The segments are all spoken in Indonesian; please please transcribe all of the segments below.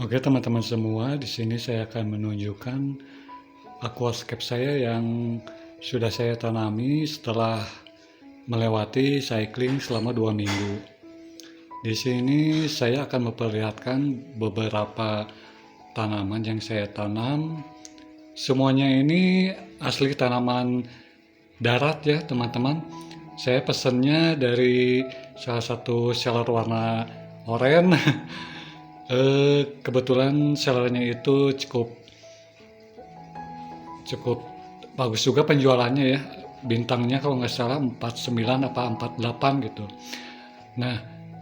Oke teman-teman semua, di sini saya akan menunjukkan aquascape saya yang sudah saya tanami setelah melewati cycling selama 2 minggu. Di sini saya akan memperlihatkan beberapa tanaman yang saya tanam. Semuanya ini asli tanaman darat ya teman-teman. Saya pesennya dari salah satu seller warna oranye. Kebetulan sellernya itu cukup cukup bagus juga penjualannya ya. Bintangnya kalau nggak salah 49 apa 48 gitu. Nah,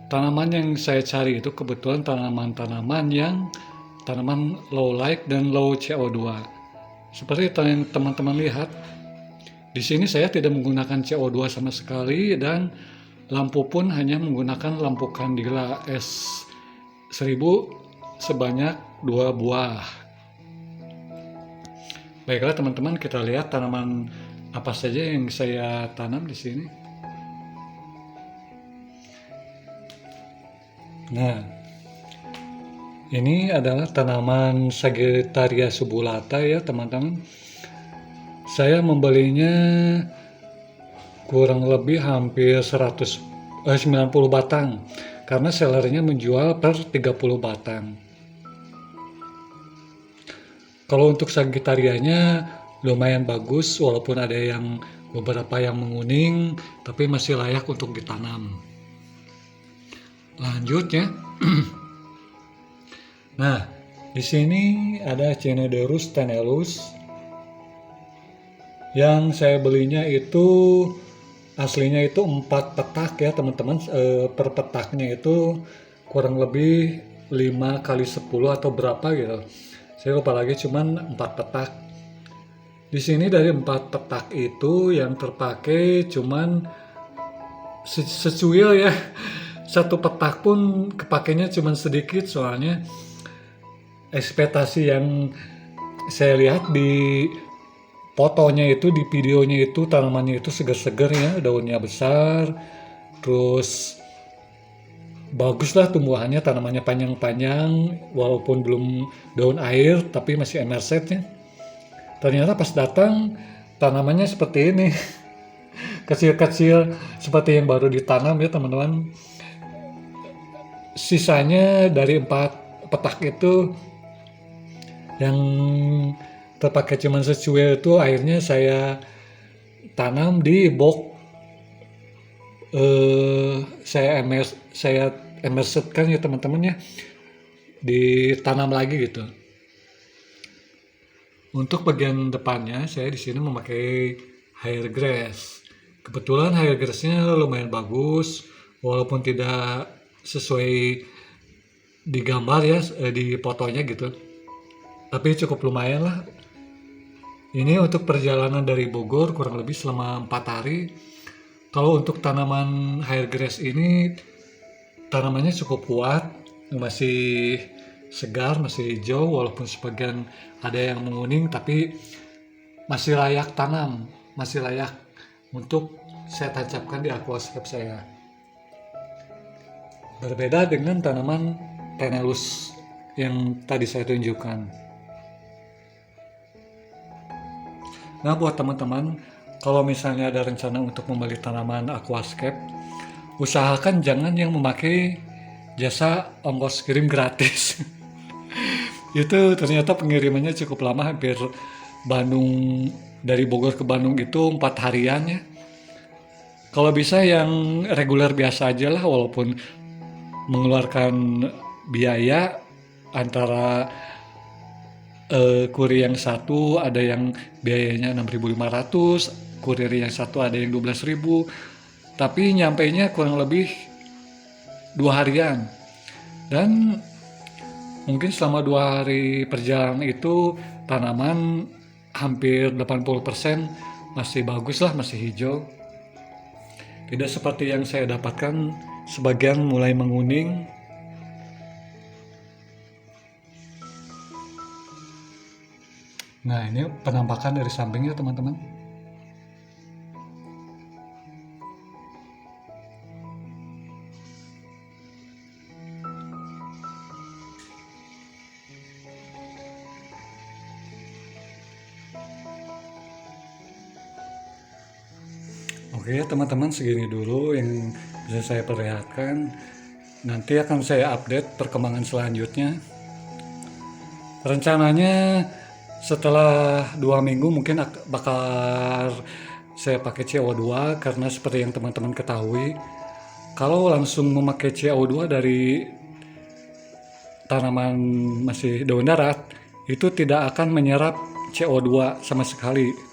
tanaman yang saya cari itu kebetulan tanaman-tanaman yang tanaman low light dan low CO2. Seperti yang teman-teman lihat, di sini saya tidak menggunakan CO2 sama sekali dan lampu pun hanya menggunakan lampu kandila S1000 sebanyak 2 buah. Baiklah teman-teman, kita lihat tanaman apa saja yang saya tanam di sini. Nah, ini adalah tanaman Sagittaria subulata ya teman-teman. Saya membelinya kurang lebih hampir 90 batang karena sellernya menjual per 30 batang. Kalau untuk Sagittarianya lumayan bagus walaupun ada yang beberapa yang menguning tapi masih layak untuk ditanam. Lanjut ya. Nah, di sini ada Chenodorus tenellus yang saya belinya itu aslinya itu 4 petak ya teman-teman. Per petaknya itu kurang lebih 5 kali 10 atau berapa gitu. Saya lupa lagi, cuman 4 petak. Di sini dari 4 petak itu yang terpakai cuman secuil ya. Satu petak pun kepakainya cuman sedikit soalnya ekspektasi yang saya lihat di fotonya itu, di videonya itu tanamannya itu seger-seger ya, daunnya besar, terus bagus lah tumbuhannya, tanamannya panjang-panjang walaupun belum daun air tapi masih emerset ya. Ternyata pas datang tanamannya seperti ini. Kecil-kecil seperti yang baru ditanam ya teman-teman. Sisanya dari 4 petak itu yang terpakai cuman secuil itu akhirnya saya tanam di box. Saya emersetkan ya teman-teman ya, ditanam lagi gitu. Untuk bagian depannya saya di sini memakai hair grass. Kebetulan hair grassnya lumayan bagus walaupun tidak sesuai di gambar ya, di fotonya gitu. Tapi cukup lumayan lah. Ini untuk perjalanan dari Bogor kurang lebih selama 4 hari. Kalau untuk tanaman hair grass ini tanamannya cukup kuat, masih segar, masih hijau walaupun sebagian ada yang menguning tapi masih layak tanam, masih layak untuk saya tancapkan di aquascape saya. Berbeda dengan tanaman Tenellus yang tadi saya tunjukkan. Nah, buat teman-teman, kalau misalnya ada rencana untuk membeli tanaman aquascape, usahakan jangan yang memakai jasa ongkos kirim gratis. Itu ternyata pengirimannya cukup lama, hampir Bandung, dari Bogor ke Bandung itu 4 harian ya. Kalau bisa yang reguler biasa aja lah, walaupun mengeluarkan biaya antara kurir yang satu ada yang biayanya 6.500, kurir yang satu ada yang 12.000, tapi nyampainya kurang lebih 2 harian. Dan mungkin selama 2 hari perjalanan itu tanaman hampir 80% masih bagus lah, masih hijau. Tidak seperti yang saya dapatkan, sebagian mulai menguning. Nah, ini penampakan dari sampingnya teman-teman. Oke ya teman-teman, segini dulu yang bisa saya perlihatkan. Nanti akan saya update perkembangan selanjutnya. Rencananya setelah 2 minggu mungkin bakal saya pakai CO2, karena seperti yang teman-teman ketahui, kalau langsung memakai CO2 dari tanaman masih daun darat, itu tidak akan menyerap CO2 sama sekali.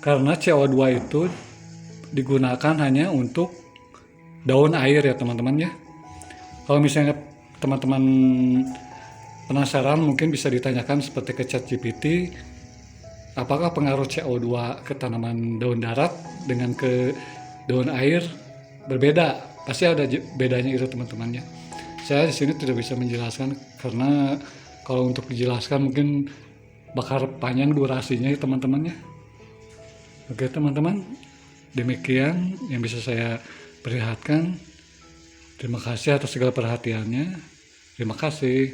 Karena CO2 itu digunakan hanya untuk daun air ya teman-teman ya. Kalau misalnya teman-teman penasaran, mungkin bisa ditanyakan seperti ke ChatGPT, apakah pengaruh CO2 ke tanaman daun darat dengan ke daun air berbeda. Pasti ada bedanya itu teman-teman ya. Saya di sini tidak bisa menjelaskan karena kalau untuk dijelaskan mungkin bakal panjang durasinya ya teman-teman ya. Oke teman-teman, demikian yang bisa saya perlihatkan. Terima kasih atas segala perhatiannya. Terima kasih.